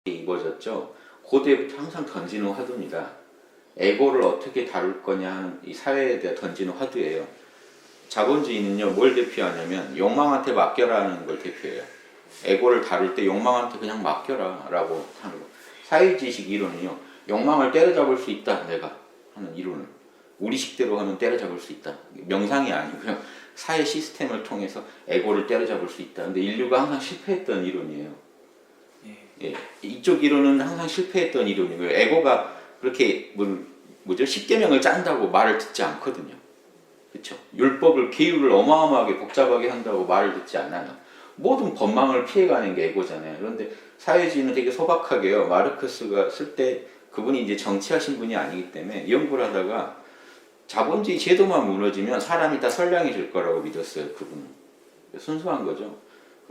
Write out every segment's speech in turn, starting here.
입어졌죠. 고대부터 항상 던지는 화두입니다. 에고를 어떻게 다룰 거냐 하는 이 사회에 대해 던지는 화두예요. 자본주의는요, 뭘 대표하냐면 욕망한테 맡겨라는 걸 대표해요. 에고를 다룰 때 욕망한테 그냥 맡겨라 라고 하는 거. 사회지식 이론은요, 욕망을 때려잡을 수 있다, 내가 하는 이론은. 우리식대로 하면 때려잡을 수 있다. 명상이 아니고요, 사회 시스템을 통해서 에고를 때려잡을 수 있다. 근데 인류가 항상 실패했던 이론이에요. 예, 이쪽 이론은 항상 실패했던 이론이고요. 에고가 그렇게 뭐죠? 십계명을 짠다고 말을 듣지 않거든요. 그렇죠? 율법을 계율을 어마어마하게 복잡하게 한다고 말을 듣지 않아요. 모든 법망을 피해가는 게 에고잖아요. 그런데 사회주의는 되게 소박하게요. 마르크스가 쓸 때 그분이 이제 정치하신 분이 아니기 때문에 연구를 하다가 자본주의 제도만 무너지면 사람이 다 선량해질 거라고 믿었어요. 그분은 순수한 거죠.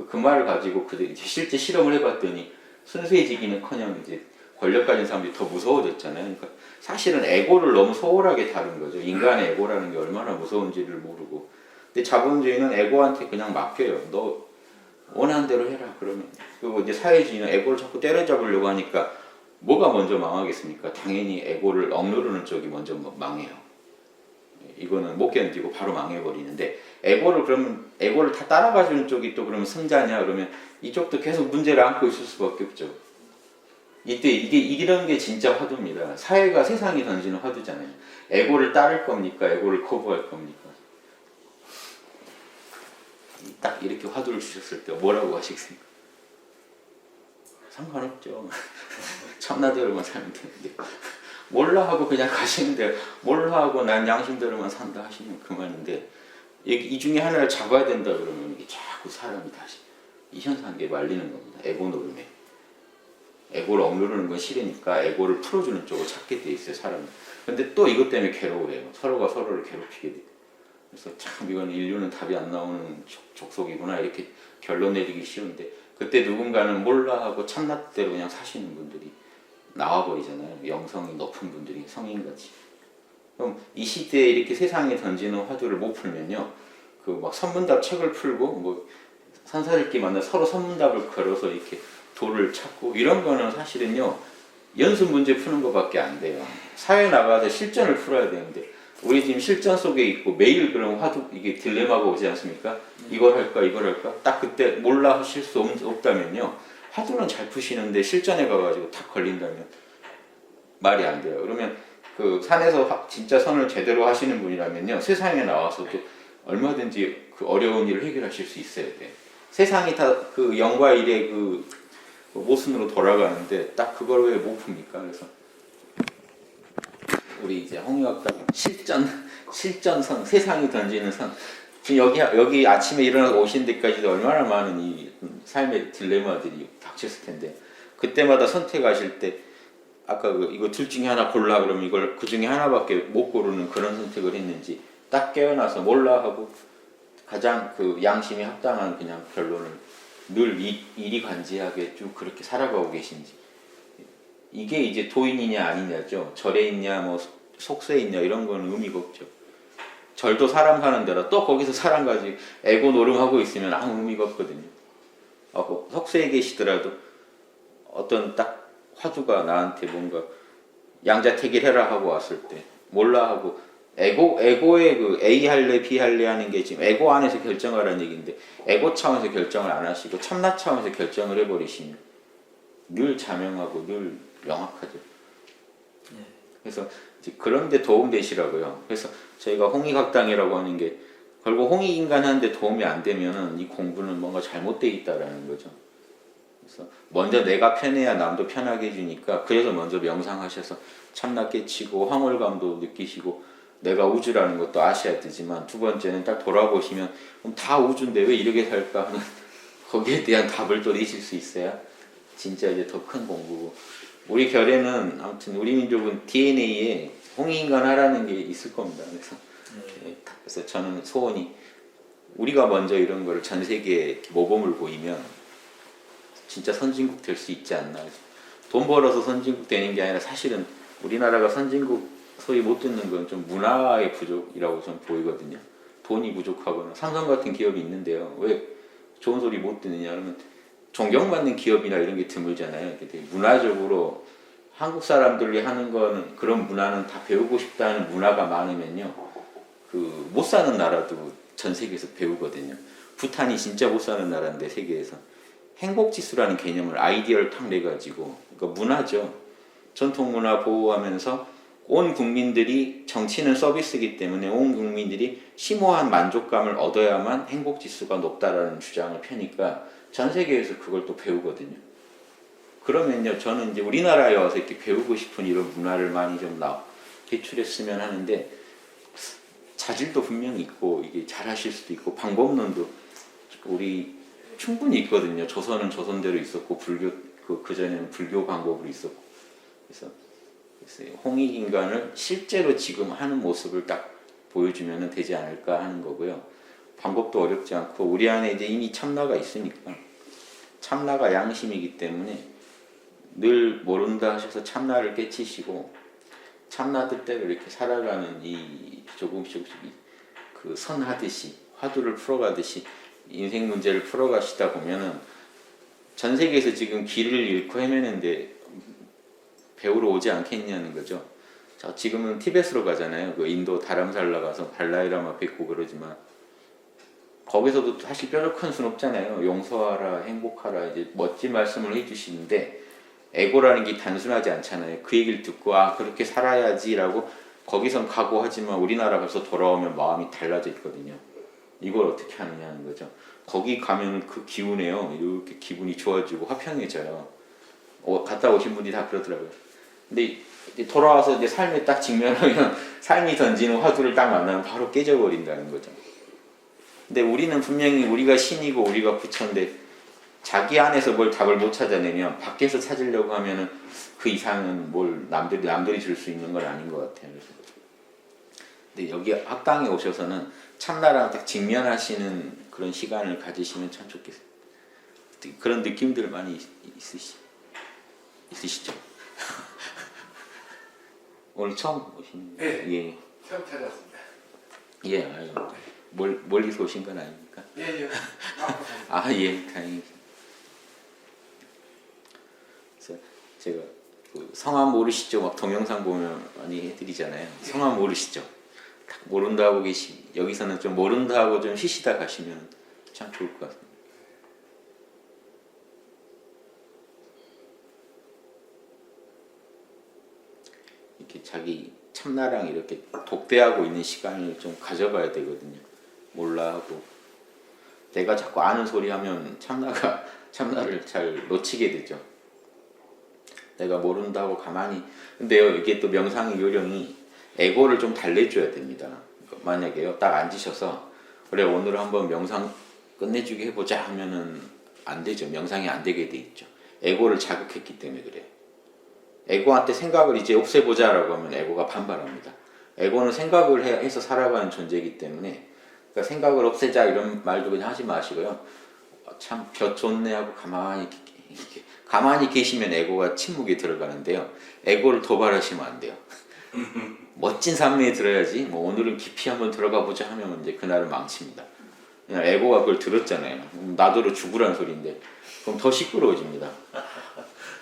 그 말을 가지고 그들이 실제 실험을 해봤더니 순수해지기는커녕 이제 권력 가진 사람들이 더 무서워졌잖아요. 그러니까 사실은 에고를 너무 소홀하게 다룬 거죠. 인간의 에고라는 게 얼마나 무서운지를 모르고. 근데 자본주의는 에고한테 그냥 맡겨요. 너 원하는 대로 해라. 그러면. 그리고 이제 사회주의는 에고를 자꾸 때려잡으려고 하니까 뭐가 먼저 망하겠습니까? 당연히 에고를 억누르는 쪽이 먼저 망해요. 이거는 못 견디고 바로 망해버리는데, 에고를 다 따라가주는 쪽이 또 그러면 승자냐 그러면 이쪽도 계속 문제를 안고 있을 수밖에 없죠. 이때 이런 게 진짜 화두입니다. 사회가 세상이 던지는 화두잖아요. 에고를 따를 겁니까? 에고를 거부할 겁니까? 딱 이렇게 화두를 주셨을 때 뭐라고 하시겠습니까? 상관없죠. 참나대로만 살면 되는데. 몰라 하고 그냥 가시는데, 몰라 하고 난 양심대로만 산다 하시면 그만인데, 이 중에 하나를 잡아야 된다 그러면 이게 자꾸 사람이 다시 이 현상에 말리는 겁니다. 에고 노름에. 에고를 억누르는 건 싫으니까 에고를 풀어주는 쪽을 찾게 돼 있어요, 사람은. 근데 또 이것 때문에 괴로워해요. 서로가 서로를 괴롭히게 돼요. 그래서 참 이건 인류는 답이 안 나오는 족속이구나 이렇게 결론 내리기 쉬운데, 그때 누군가는 몰라 하고 참나대로 그냥 사시는 분들이 나와버리잖아요. 영성이 높은 분들이 성인같이. 그럼 이 시대에 이렇게 세상에 던지는 화두를 못 풀면요, 그 막 선문답 책을 풀고 뭐 산사들끼리 만나 서로 선문답을 걸어서 이렇게 도를 찾고 이런 거는 사실은요, 연습 문제 푸는 것밖에 안 돼요. 사회 나가서 실전을 풀어야 되는데, 우리 지금 실전 속에 있고 매일 그런 화두, 이게 딜레마가 오지 않습니까? 이걸 할까 이걸 할까? 딱 그때 몰라 하실 수 없다면요, 화두는 잘 푸시는데 실전에 가가지고 탁 걸린다면 말이 안 돼요. 그러면 그 산에서 진짜 선을 제대로 하시는 분이라면요, 세상에 나와서도 얼마든지 그 어려운 일을 해결하실 수 있어야 돼. 세상이 다 그 영과 일의 그 모순으로 돌아가는데 딱 그걸 왜 못 풉니까? 그래서 우리 이제 홍익학당 실전선, 세상이 던지는 선. 지금 여기 아침에 일어나서 오신 데까지도 얼마나 많은 이 삶의 딜레마들이 닥쳤을 텐데, 그때마다 선택하실 때 아까 이거 둘 중에 하나 골라 그러면 이걸 그 중에 하나밖에 못 고르는 그런 선택을 했는지, 딱 깨어나서 몰라 하고 가장 그 양심이 합당한 그냥 결론을 늘 이리관지하게 쭉 그렇게 살아가고 계신지. 이게 이제 도인이냐 아니냐죠. 절에 있냐 뭐 속세에 있냐 이런 거는 의미가 없죠. 절도 사람 사는 데라 또 거기서 사람 가지고 에고 노름하고 있으면 아무 의미가 없거든요. 속세에 계시더라도 어떤 딱 화두가 나한테 뭔가 양자택일해라 하고 왔을 때 몰라 하고 에고의 그 A 할래 B 할래 하는 게 지금 에고 안에서 결정하라는 얘기인데, 에고 차원에서 결정을 안 하시고 참나 차원에서 결정을 해버리시면 늘 자명하고 늘 명확하죠. 그래서 이제 그런 데 도움 되시라고요. 그래서 저희가 홍익학당이라고 하는 게 결국 홍익인간 하는데 도움이 안 되면은 이 공부는 뭔가 잘못되어 있다라는 거죠. 그래서 먼저 내가 편해야 남도 편하게 해주니까, 그래서 먼저 명상하셔서 참나 깨치고 황홀감도 느끼시고 내가 우주라는 것도 아셔야 되지만, 두 번째는 딱 돌아보시면 그럼 다 우주인데 왜 이렇게 살까 하는 거기에 대한 답을 또 내실 수 있어야 진짜 이제 더 큰 공부고. 우리 결에는 아무튼 우리 민족은 DNA에 홍익인간 하라는 게 있을 겁니다. 그래서 저는 소원이 우리가 먼저 이런 거를 전 세계에 모범을 보이면 진짜 선진국 될 수 있지 않나. 돈 벌어서 선진국 되는 게 아니라 사실은 우리나라가 선진국 소위 못 듣는 건 좀 문화의 부족이라고 좀 보이거든요. 돈이 부족하거나. 삼성 같은 기업이 있는데요, 왜 좋은 소리 못 듣느냐 그러면 존경받는 기업이나 이런 게 드물잖아요. 되게 문화적으로 한국 사람들이 하는 거는 그런 문화는 다 배우고 싶다는 문화가 많으면요. 그 못 사는 나라도 전 세계에서 배우거든요. 부탄이 진짜 못 사는 나라인데 세계에서 행복 지수라는 개념을 아이디어를 탁 내가지고 그러니까 문화죠. 전통 문화 보호하면서 온 국민들이 정치는 서비스이기 때문에 온 국민들이 심오한 만족감을 얻어야만 행복 지수가 높다라는 주장을 펴니까 전 세계에서 그걸 또 배우거든요. 그러면요, 저는 이제 우리나라에 와서 이렇게 배우고 싶은 이런 문화를 많이 좀 개출했으면 하는데 자질도 분명히 있고 이게 잘하실 수도 있고 방법론도 우리 충분히 있거든요. 조선은 조선대로 있었고 불교 그 전에는 불교 방법으로 있었고 그래서 홍익인간을 실제로 지금 하는 모습을 딱 보여주면 되지 않을까 하는 거고요. 방법도 어렵지 않고 우리 안에 이제 이미 참나가 있으니까 참나가 양심이기 때문에 늘 모른다 하셔서 참나를 깨치시고 참나 뜻대로 이렇게 살아가는 이 조금씩 그 선하듯이 화두를 풀어가듯이 인생 문제를 풀어가시다 보면은 전 세계에서 지금 길을 잃고 헤매는데 배우러 오지 않겠냐는 거죠. 자, 지금은 티베트로 가잖아요. 그 인도 다람살라 가서 발라이라마 뵙고 그러지만 거기서도 사실 뾰족한 수는 없잖아요. 용서하라, 행복하라 이제 멋진 말씀을 해주시는데 에고라는 게 단순하지 않잖아요. 그 얘기를 듣고 아 그렇게 살아야지라고 거기선 각오하지만 우리나라 가서 돌아오면 마음이 달라져 있거든요. 이걸 어떻게 하느냐는 거죠. 거기 가면 그 기운에요. 이렇게 기분이 좋아지고 화평해져요. 갔다 오신 분이 다 그러더라고요. 근데 이제 돌아와서 이제 삶에 딱 직면하면 삶이 던지는 화두를 딱 만나면 바로 깨져버린다는 거죠. 근데 우리는 분명히 우리가 신이고 우리가 부처인데 자기 안에서 뭘 답을 못 찾아내면 밖에서 찾으려고 하면은 그 이상은 뭘 남들이 줄 수 있는 건 아닌 것 같아요. 그래서 근데 여기 학당에 오셔서는 참나랑 딱 직면하시는 그런 시간을 가지시면 참 좋겠어요. 그런 느낌들 많이 있으시죠? 오늘 처음 오신 네, 예. 처음 찾았습니다. 예, 아유, 멀리서 오신 건 아닙니까? 예, 예. 아, 예, 다행입니다. 그래서 제가 그 성함 모르시죠? 막 동영상 보면 많이 해드리잖아요. 성함 모르시죠? 딱 모른다 하고 여기서는 좀 모른다 하고 좀 쉬시다 가시면 참 좋을 것 같습니다. 이렇게 자기 참나랑 이렇게 독대하고 있는 시간을 좀 가져봐야 되거든요. 몰라 하고 내가 자꾸 아는 소리 하면 참나를 잘 놓치게 되죠. 내가 모른다고 가만히 근데요 이게 또 명상의 요령이 에고를 좀 달래줘야 됩니다. 만약에요 딱 앉으셔서 그래 오늘 한번 명상 끝내주게 해보자 하면은 안 되죠. 명상이 안 되게 돼 있죠. 에고를 자극했기 때문에 그래요. 에고한테 생각을 이제 없애보자라고 하면 에고가 반발합니다. 에고는 생각을 해서 살아가는 존재이기 때문에 그러니까 생각을 없애자 이런 말도 그냥 하지 마시고요. 참 볕 좋네 하고 가만히 계시면 에고가 침묵에 들어가는데요. 에고를 도발하시면 안 돼요. 멋진 산매에 들어야지 뭐 오늘은 깊이 한번 들어가 보자 하면 이제 그날은 망칩니다. 그냥 에고가 그걸 들었잖아요. 나더러 죽으란 소리인데 그럼 더 시끄러워집니다.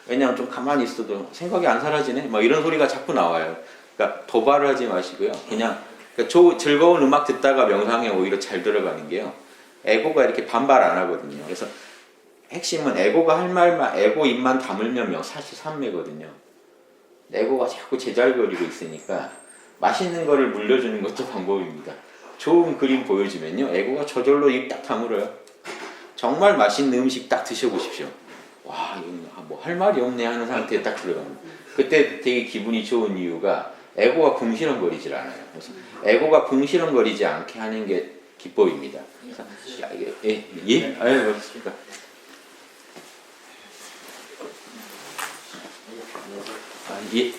왜냐하면 좀 가만히 있어도 생각이 안 사라지네 막 이런 소리가 자꾸 나와요. 그러니까 도발을 하지 마시고요. 그냥 그러니까 즐거운 음악 듣다가 명상에 오히려 잘 들어가는 게요. 에고가 이렇게 반발 안 하거든요. 그래서 핵심은 에고가 할 말만 에고 입만 다물면 사실 삼매거든요. 에고가 자꾸 제잘거리고 있으니까 맛있는 거를 물려주는 것도 방법입니다. 좋은 그림 보여주면요. 에고가 저절로 입 딱 다물어요. 정말 맛있는 음식 딱 드셔보십시오. 와, 이거 뭐 할 말이 없네 하는 상태에 딱 들어갑니다. 그때 되게 기분이 좋은 이유가 에고가 궁시렁거리질 않아요. 그래서 에고가 궁시렁거리지 않게 하는 게 기법입니다. 그래서 예? 아유, 그렇습니까? 아, 예.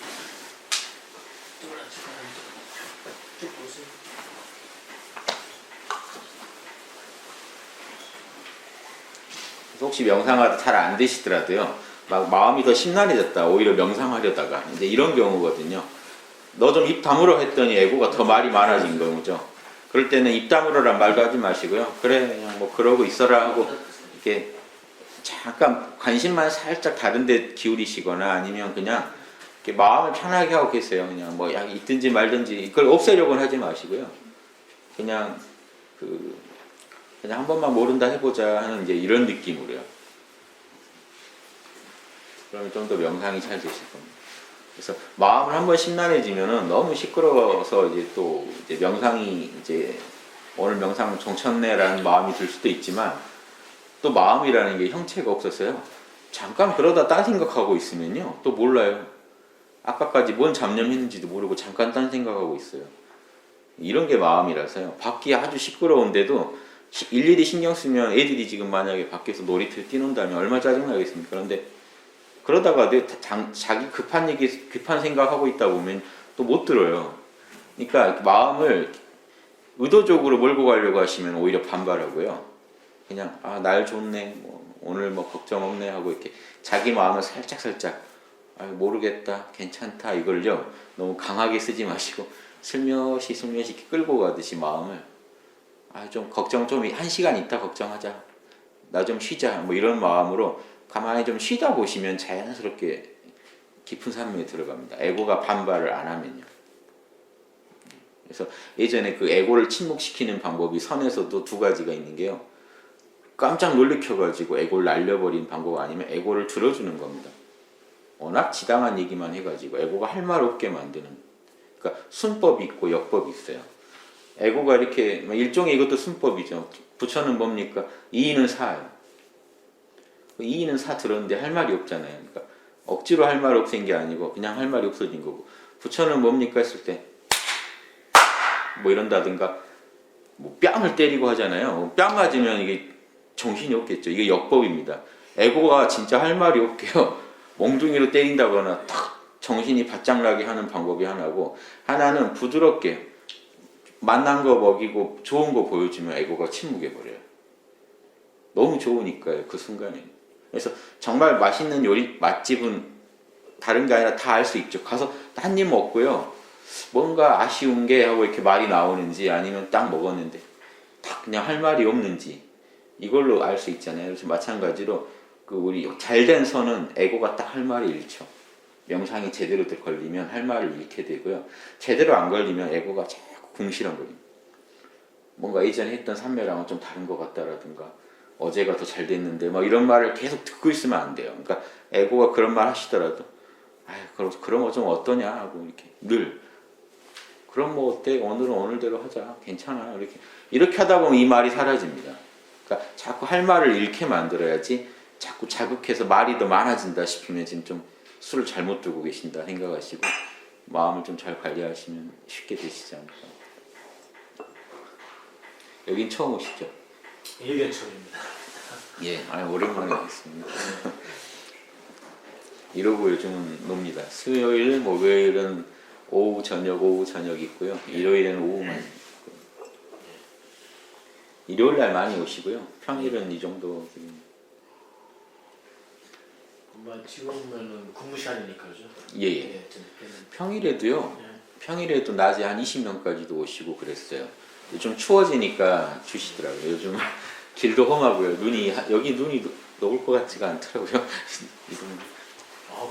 혹시 명상하다 잘 안 되시더라도요. 막 마음이 더 심란해졌다. 오히려 명상하려다가 이제 이런 경우거든요. 너 좀 입 다물어 했더니 에고가 더 말이 많아진 거죠. 그럴 때는 입 다물어란 말도 하지 마시고요. 그래 그냥 뭐 그러고 있어라 하고 이렇게 잠깐 관심만 살짝 다른 데 기울이시거나 아니면 그냥 이렇게 마음을 편하게 하고 계세요. 그냥 뭐 약이 있든지 말든지 이걸 없애려고는 하지 마시고요. 그냥 그냥 한 번만 모른다 해보자 하는 이제 이런 느낌으로요. 그러면 좀 더 명상이 잘 되실 겁니다. 그래서 마음을 한번 심란해지면은 너무 시끄러워서 이제 또 이제 명상이 이제 오늘 명상은 종쳤네라는 마음이 들 수도 있지만 또 마음이라는 게 형체가 없어서요. 잠깐 그러다 딴 생각하고 있으면요. 또 몰라요. 아까까지 뭔 잡념했는지도 모르고 잠깐 딴 생각하고 있어요. 이런 게 마음이라서요. 밖이 아주 시끄러운데도 일일이 신경 쓰면 애들이 지금 만약에 밖에서 놀이터에 뛰논다면 얼마나 짜증나겠습니까? 그런데 그러다가 자기 급한 얘기, 급한 생각하고 있다 보면 또 못 들어요. 그러니까 마음을 의도적으로 몰고 가려고 하시면 오히려 반발하고요. 그냥 날 좋네, 뭐, 오늘 뭐 걱정 없네 하고 이렇게 자기 마음을 살짝 모르겠다, 괜찮다 이걸요 너무 강하게 쓰지 마시고 슬며시 이렇게 끌고 가듯이 마음을 좀 걱정 좀 한 시간 있다 걱정하자, 나 좀 쉬자 뭐 이런 마음으로 가만히 좀 쉬다 보시면 자연스럽게 깊은 산매에 들어갑니다. 에고가 반발을 안 하면요. 그래서 예전에 그 에고를 침묵시키는 방법이 선에서도 두 가지가 있는 게요. 깜짝 놀래켜가지고 에고를 날려버린 방법 아니면 에고를 들어주는 겁니다. 워낙 지당한 얘기만 해가지고 에고가 할 말 없게 만드는. 그러니까 순법이 있고 역법이 있어요. 에고가 이렇게 일종의 이것도 순법이죠. 부처는 뭡니까? 이의는 사예요. 이의는 사 들었는데 할 말이 없잖아요. 그러니까 억지로 할 말 없앤 게 아니고 그냥 할 말이 없어진 거고. 부처는 뭡니까 했을 때 뭐 이런다든가 뭐 뺨을 때리고 하잖아요. 뺨 맞으면 이게 정신이 없겠죠. 이게 역법입니다. 에고가 진짜 할 말이 없게요. 몽둥이로 때린다거나 탁 정신이 바짝 나게 하는 방법이 하나고, 하나는 부드럽게 맛난 거 먹이고 좋은 거 보여주면 에고가 침묵해버려요. 너무 좋으니까요. 그 순간에. 그래서 정말 맛있는 요리 맛집은 다른 게 아니라 다 알 수 있죠. 가서 한 입 먹고요. 뭔가 아쉬운 게 하고 이렇게 말이 나오는지 아니면 딱 먹었는데 딱 그냥 할 말이 없는지 이걸로 알 수 있잖아요. 그래서 마찬가지로 우리 잘된 선은 에고가 딱 할 말이 잃죠. 명상이 제대로 걸리면 할 말을 잃게 되고요. 제대로 안 걸리면 에고가 자꾸 궁시렁거립니다. 뭔가 예전에 했던 삼매랑은 좀 다른 것 같다라든가 어제가 더 잘 됐는데 막 이런 말을 계속 듣고 있으면 안 돼요. 그러니까 에고가 그런 말 하시더라도 그럼 좀 어떠냐 하고 이렇게 늘 그럼 뭐 어때? 오늘은 오늘대로 하자. 괜찮아. 이렇게 하다 보면 이 말이 사라집니다. 그러니까 자꾸 할 말을 잃게 만들어야지. 자꾸 자극해서 말이 더 많아진다 싶으면 지금 좀 술을 잘못 두고 계신다 생각하시고 마음을 좀 잘 관리하시면 쉽게 되시지 않을까. 여긴 처음 오시죠? 여기가 처음입니다. 예, 오랜만에 뵙습니다. 이러고 요즘은 놉니다. 수요일, 목요일은 오후 저녁 있고요. 일요일에는 오후만 있고요. 일요일 날 많이 오시고요. 평일은 이 정도. 지금은 근무 시간이니까 그죠? 예. 평일에도요. 평일에도 낮에 한 20명까지도 오시고 그랬어요. 좀 추워지니까 주시더라고요. 요즘 길도 험하고요. 여기 눈이 녹을 것 같지가 않더라고요.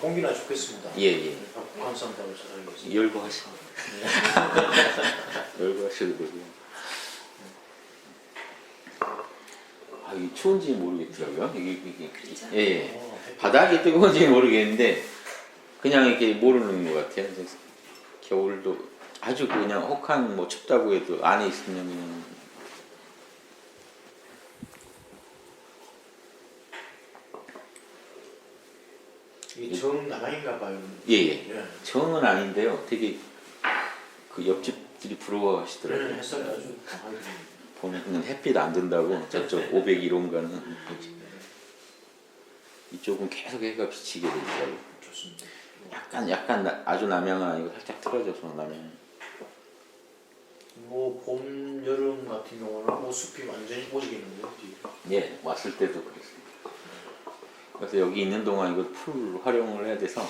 공기나 좋겠습니다. 예. 감사합니다. 전화주셔서. 열고 하셔도 열고 하셔도 되고요. 이게 추운지 모르겠더라고요. 이게 예. 바닥이 뜨거운지 모르겠는데 그냥 이렇게 모르는 것 같아요. 겨울도 아주 그냥 혹한 뭐 춥다고 해도 안에 있으면 그냥 이게 정남향인가 봐요. 예. 정은 아닌데요. 되게 그 옆집들이 부러워하시더라고요. 햇살 아주 강하게. 보면 햇빛 안 든다고 저쪽 501호인가는 이쪽은 계속 해가 비치게 되더라고요. 좋습니다. 약간 아주 남양은 아니고 살짝 틀어져서 남양. 봄, 여름 같은 경우는 숲이 완전히 오지겠는데요. 예, 왔을 때도 그랬어요. 그래서 여기 있는 동안 이걸 풀 활용을 해야 돼서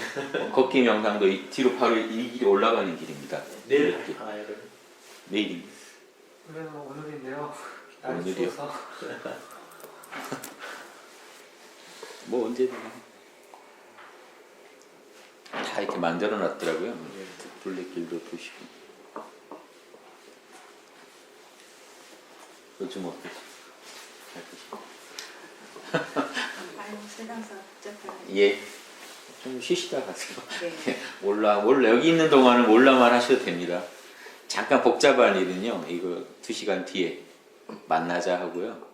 걷기 명상도 뒤로 바로 이 길이 올라가는 길입니다. 내일 하나요? 내일입니다. 오늘은 오늘인데요. 날이 오늘이요? 추워서. 뭐 언제든 다 이렇게 만들어 놨더라고요. 둘레길도 보시고. 요즘 어떠세요? 잘 보시고. 아유, 세상사 복잡하네. 예. 좀 쉬시다 가세요. 네. 몰라 여기 있는 동안은 몰라만 하셔도 됩니다. 잠깐 복잡한 일은요. 이거 2시간 뒤에 만나자 하고요.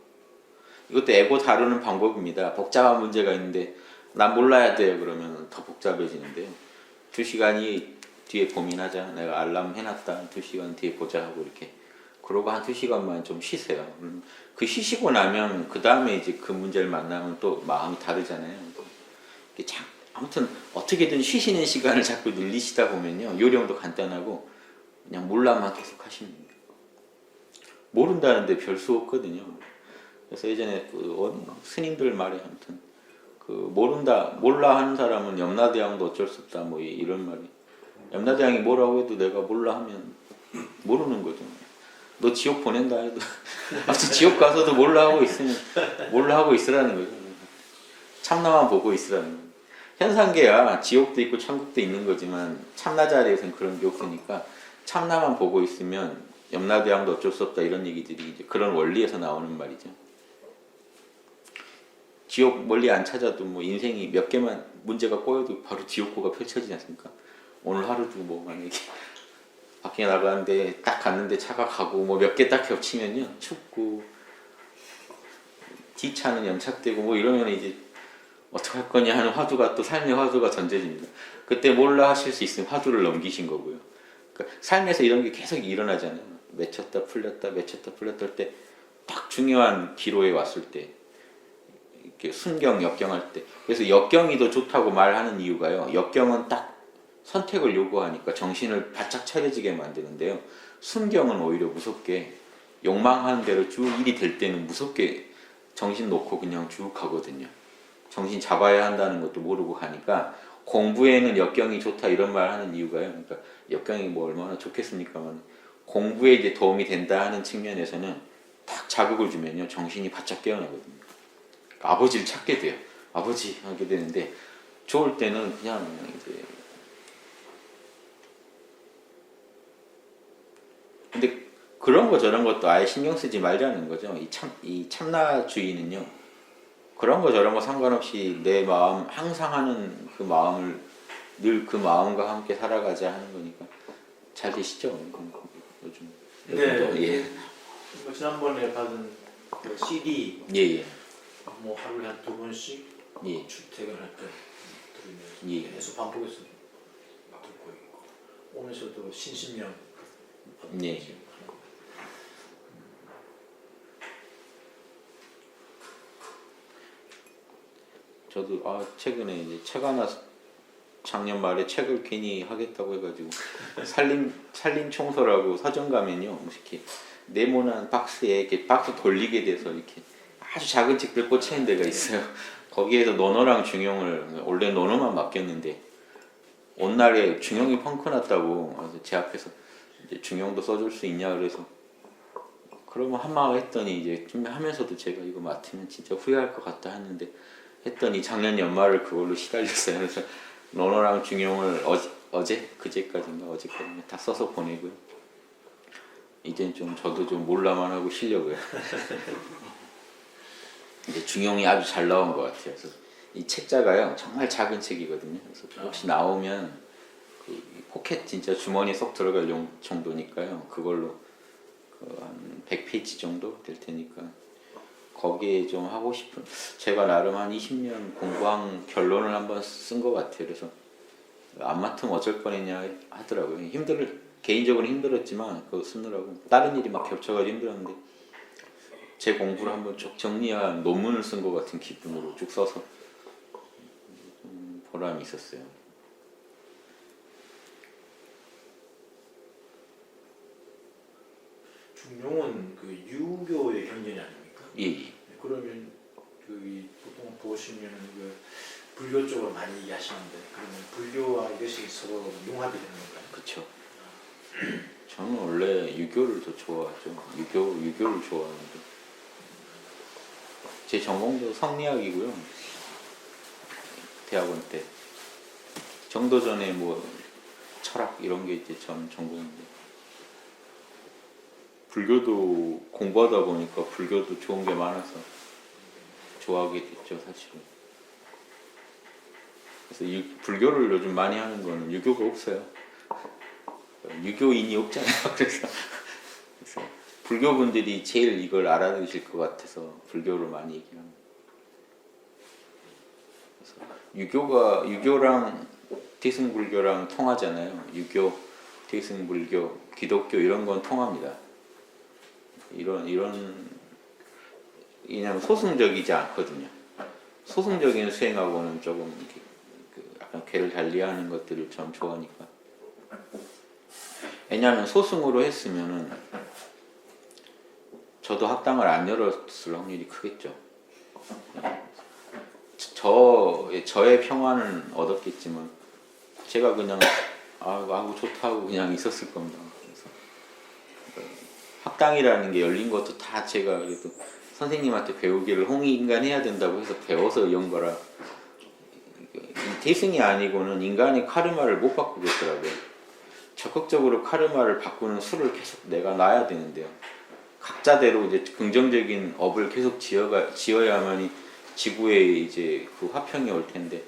이것도 에고 다루는 방법입니다. 복잡한 문제가 있는데 난 몰라야 돼요. 그러면 더 복잡해지는데요. 2시간이 뒤에 고민하자. 내가 알람 해놨다. 2시간 뒤에 보자 하고 이렇게. 그러고 한 2시간만 좀 쉬세요. 그 쉬시고 나면 그 다음에 이제 그 문제를 만나면 또 마음이 다르잖아요. 아무튼 어떻게든 쉬시는 시간을 자꾸 늘리시다 보면요. 요령도 간단하고 그냥 몰라만 계속 하시면 돼요. 모른다는데 별 수 없거든요. 그래서 예전에 그 스님들 말에 아무튼 그 몰라 하는 사람은 염라대왕도 어쩔 수 없다 뭐 이런 말이. 염라대왕이 뭐라고 해도 내가 몰라 하면 모르는 거죠. 너 지옥 보낸다 해도 아무튼 지옥 가서도 몰라 하고 있으면 몰라 하고 있으라는 거죠. 참나만 보고 있으라는 거예요. 현상계야 지옥도 있고 천국도 있는 거지만 참나 자리에서는 그런 게 없으니까 참나만 보고 있으면 염라대왕도 어쩔 수 없다 이런 얘기들이 이제 그런 원리에서 나오는 말이죠. 지옥 멀리 안 찾아도 뭐 인생이 몇 개만 문제가 꼬여도 바로 지옥고가 펼쳐지지 않습니까? 오늘 하루도 뭐 만약에 밖에 나가는데 딱 갔는데 차가 가고 뭐 몇 개 딱 겹치면요 춥고 뒤차는 연착되고 뭐 이러면 이제 어떡할 거냐 하는 화두가 또 삶의 화두가 던져집니다. 그때 몰라 하실 수 있으면 화두를 넘기신 거고요. 그러니까 삶에서 이런 게 계속 일어나잖아요. 맺혔다 풀렸다 맺혔다 풀렸다 할 때 딱 중요한 기로에 왔을 때 이렇게 순경 역경할 때 그래서 역경이 더 좋다고 말하는 이유가요. 역경은 딱 선택을 요구하니까 정신을 바짝 차려지게 만드는데요. 순경은 오히려 무섭게 욕망하는 대로 쭉 일이 될 때는 무섭게 정신 놓고 그냥 쭉 가거든요. 정신 잡아야 한다는 것도 모르고 가니까 공부에는 역경이 좋다 이런 말 하는 이유가요. 그러니까 역경이 뭐 얼마나 좋겠습니까만 공부에 이제 도움이 된다 하는 측면에서는 딱 자극을 주면요 정신이 바짝 깨어나거든요. 그러니까 아버지를 찾게 돼요. 아버지 하게 되는데 좋을 때는 그냥 이제 근데 그런 거 저런 것도 아예 신경 쓰지 말자는 거죠. 이 참나주의는요. 그런 거 저런 거 상관없이 내 마음 항상 하는 그 마음을 늘 그 마음과 함께 살아가자 하는 거니까 잘 되시죠? 요즘 네. 예. 뭐 지난번에 받은 그 CD 예. 뭐 하루에 한 2번씩 예. 출퇴근할 때 들으면서 예. 계속 반복해서 듣고 있고 오면서도 신신명 예. 저도 최근에 이제 책 하나 작년 말에 책을 괜히 하겠다고 해가지고 살림 청소라고 서점 가면요 뭐 이렇게 네모난 박스에 이렇게 박스 돌리게 돼서 이렇게 아주 작은 책들 꽂히는 데가 있어요. 거기에서 논어랑 중용을 원래 논어만 맡겼는데 어느 날에 중용이 펑크 났다고 그래서 제 앞에서 이제 중용도 써줄 수 있냐 그래서 그러면 한마음 했더니 이제 준비하면서도 제가 이거 맡으면 진짜 후회할 것 같다 했는데 했더니 작년 연말을 그걸로 시달렸어요. 그래서 논어랑 중용을 그제까지인가 어제까지인가 다 써서 보내고요. 이젠 좀 저도 좀 몰라만 하고 쉬려고요. 이제 중용이 아주 잘 나온 것 같아요. 그래서 이 책자가요 정말 작은 책이거든요. 그래서 혹시 나오면 그 포켓 진짜 주머니에 쏙 들어갈 정도니까요. 그걸로 한 100페이지 정도 될 테니까 거기에 좀 하고 싶은 제가 나름 한 20년 공부한 결론을 한번 쓴 것 같아요. 그래서 안 맡으면 어쩔 뻔했냐 하더라고요. 개인적으로 힘들었지만 그거 쓰느라고 다른 일이 막 겹쳐가지고 힘들었는데 제 공부를 한번 쭉 정리한 논문을 쓴 것 같은 기분으로 쭉 써서 좀 보람이 있었어요. 중용은 그 유교의 현전이 아닙니까? 예. 그러면 보통 보시면 그 불교 쪽으로 많이 얘기하시는데 그러면 불교와 이것이 서로 융합이 되는 건가요? 그렇죠. 저는 원래 유교를 더 좋아하죠. 유교를 좋아하는데 제 전공도 성리학이고요. 대학원 때 정도 전에 뭐 철학 이런 게 이제 전 전공인데 불교도 공부하다 보니까 불교도 좋은 게 많아서 좋아하게 됐죠 사실은. 그래서 이 불교를 요즘 많이 하는 거는 유교가 없어요. 유교인이 없잖아요. 그래서 불교분들이 제일 이걸 알아두실 것 같아서 불교를 많이 얘기합니다. 그래서 유교랑 대승불교랑 통하잖아요. 유교, 대승불교, 기독교 이런 건 통합니다. 왜냐면 소승적이지 않거든요. 소승적인 수행하고는 조금 약간 괴를 달리하는 것들을 참 좋아하니까. 왜냐하면 소승으로 했으면은 저도 학당을 안 열었을 확률이 크겠죠. 저의 평화는 얻었겠지만 제가 그냥 아이고 좋다고 그냥 있었을 겁니다. 그래서 학당이라는 게 열린 것도 다 제가 그래도 선생님한테 배우기를 홍익인간해야 된다고 해서 배워서 연 거라 대승이 아니고는 인간의 카르마를 못 바꾸겠더라고요. 적극적으로 카르마를 바꾸는 수를 계속 내가 놔야 되는데요. 각자대로 이제 긍정적인 업을 계속 지어야만이 지구에 이제 그 화평이 올 텐데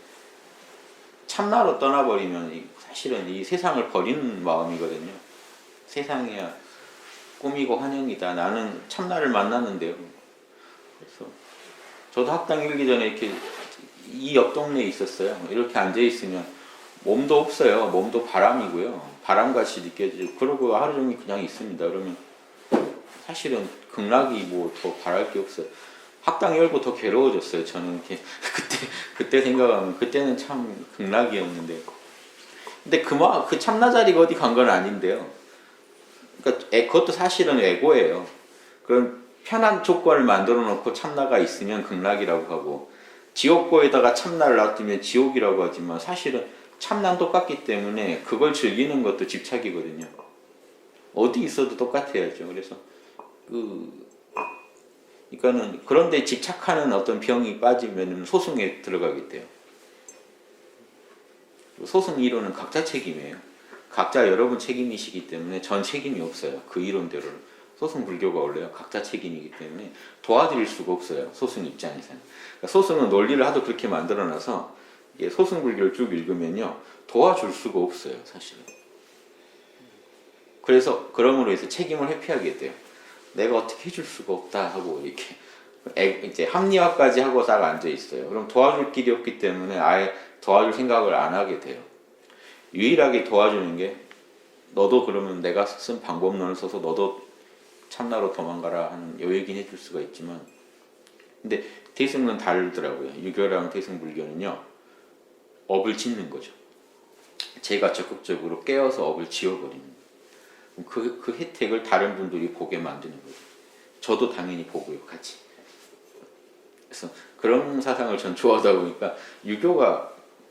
참나로 떠나버리면 사실은 이 세상을 버리는 마음이거든요. 세상이야 꿈이고 환영이다. 나는 참나를 만났는데요. 그래서 저도 학당 일기 전에 이렇게 이 옆 동네에 있었어요. 이렇게 앉아 있으면 몸도 없어요. 몸도 바람이고요. 바람같이 느껴지고 그러고 하루 종일 그냥 있습니다. 그러면 사실은 극락이 뭐 더 바랄 게 없어요. 학당 열고 더 괴로워졌어요. 저는 이렇게 그때 생각하면 그때는 참 극락이었는데, 근데 그 참나 자리가 어디 간 건 아닌데요. 그러니까 그것도 사실은 에고예요. 그런 편한 조건을 만들어 놓고 참나가 있으면 극락이라고 하고 지옥고에다가 참나를 놔두면 지옥이라고 하지만 사실은 참나는 똑같기 때문에 그걸 즐기는 것도 집착이거든요. 어디 있어도 똑같아야죠. 그래서 그러니까는 그런데 집착하는 어떤 병이 빠지면 소승에 들어가게 돼요. 소승 이론은 각자 책임이에요. 각자 여러분 책임이시기 때문에 전 책임이 없어요. 그 이론대로는. 소승 불교가 원래요. 각자 책임이기 때문에 도와드릴 수가 없어요. 소승 입장에서는. 그러니까 소승은 논리를 하도 그렇게 만들어놔서 소승 불교를 쭉 읽으면요. 도와줄 수가 없어요. 사실은. 그래서 그러므로 해서 책임을 회피하게 돼요. 내가 어떻게 해줄 수가 없다 하고 이렇게 이제 합리화까지 하고 딱 앉아 있어요. 그럼 도와줄 길이 없기 때문에 아예 도와줄 생각을 안 하게 돼요. 유일하게 도와주는 게 너도 그러면 내가 쓴 방법론을 써서 너도 참나로 도망가라 하는 요 얘기는 해줄 수가 있지만, 근데 대승은 다르더라고요. 유교랑 대승불교는요 업을 짓는 거죠. 제가 적극적으로 깨어서 업을 지어버리는 그 혜택을 다른 분들이 보게 만드는 거죠. 저도 당연히 보고요, 같이. 그래서 그런 사상을 전 좋아하다 보니까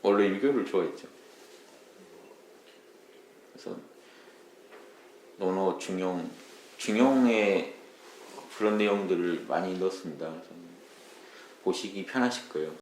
원래 유교를 좋아했죠. 그래서 논어 중용에 그런 내용들을 많이 넣었습니다. 보시기 편하실 거예요.